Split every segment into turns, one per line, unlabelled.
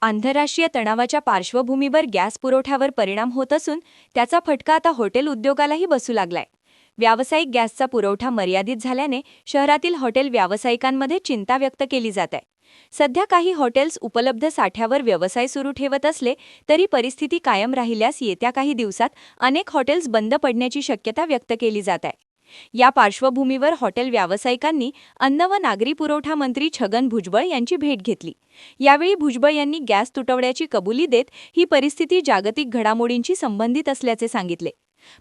आंतरराष्ट्रीय तणावाच्या पार्श्वभूमीवर गॅस पुरवठ्यावर परिणाम होत असून त्याचा फटका आता हॉटेल उद्योगालाही बसू लागलाय। व्यावसायिक गॅसचा पुरवठा मर्यादित झाल्याने शहरातील हॉटेल व्यावसायिकांमध्ये चिंता व्यक्त केली जात आहे। सध्या काही हॉटेल्स उपलब्ध साठ्यावर व्यवसाय सुरू ठेवत असले तरी परिस्थिती कायम राहिल्यास येत्या काही दिवसात अनेक हॉटेल्स बंद पडण्याची शक्यता व्यक्त केली जात आहे। या पार्श्वभूमीवर हॉटेल व्यावसायिकांनी अन्न व नागरी पुरवठा मंत्री छगन भुजबळ यांची भेट घेतली। यावेळी भुजबळ यांनी गॅस तुटवड्याची कबुली देत ही परिस्थिती जागतिक घडामोडींशी संबंधित असल्याचे सांगितले।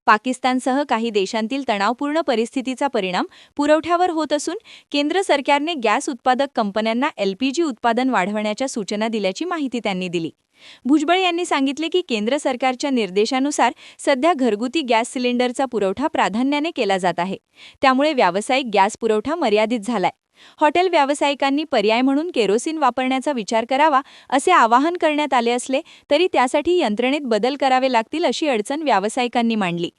पाकिस्तानसह काही देशांतील तणावपूर्ण परिस्थितीचा परिणाम पुरवठ्यावर होत असून केंद्र सरकारने गॅस उत्पादक कंपन्यांना LPG उत्पादन वाढवण्याच्या सूचना दिल्याची माहिती त्यांनी दिली। भुजबळ यांनी सांगितले की केंद्र सरकारच्या निर्देशानुसार सध्या घरगुती गॅस सिलेंडरचा पुरवठा प्राधान्याने केला जात आहे, त्यामुळे व्यावसायिक गॅस पुरवठा मर्यादित झालाय। हॉटेल व्यावसायिकांनी पर्याय म्हणून केरोसिन वापरण्याचा विचार करावा असे आवाहन करण्यात आले असले तरी त्यासाठी यंत्रणेत बदल करावे लागतील अशी अडचण व्यावसायिकांनी मांडली।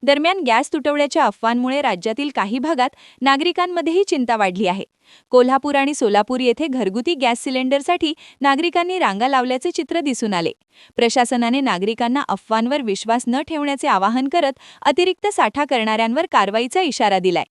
दरम्यान गॅस तुटवड्याच्या अफवांमुळे राज्यातील काही भागात नागरिकांमध्येही चिंता वाढली आहे। कोल्हापूर आणि सोलापूर येथे घरगुती गॅस सिलेंडरसाठी नागरिकांनी रांगा लावल्याचे चित्र दिसून आले। प्रशासनाने नागरिकांना अफवांवर विश्वास न ठेवण्याचे आवाहन करत अतिरिक्त साठा करणाऱ्यांवर कारवाईचा इशारा दिलाय।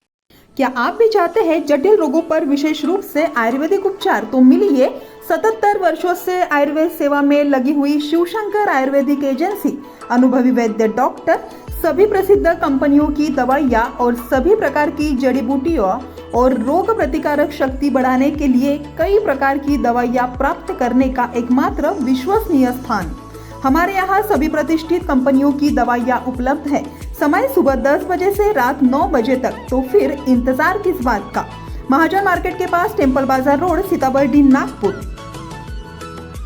क्या आप भी चाहते हैं जटिल रोगों पर विशेष रूप से आयुर्वेदिक उपचार? तो मिलिए 77 वर्षों से आयुर्वेद सेवा में लगी हुई शिवशंकर आयुर्वेदिक एजेंसी। अनुभवी वैद्य डॉक्टर, सभी प्रसिद्ध कंपनियों की दवाइयाँ और सभी प्रकार की जड़ी बूटियों और रोग प्रतिकारक शक्ति बढ़ाने के लिए कई प्रकार की दवाइयाँ प्राप्त करने का एकमात्र विश्वसनीय स्थान। हमारे यहाँ सभी प्रतिष्ठित कंपनियों की दवाइयाँ उपलब्ध है। समय सुबह 10 बजे से रात 9 बजे तक, तो फिर इंतजार किस बात का। महाजन मार्केट के पास, टेम्पल बाजार रोड, सीताबर्डी, नागपुर।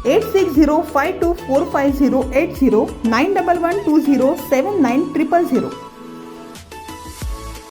8605245080 9112079000।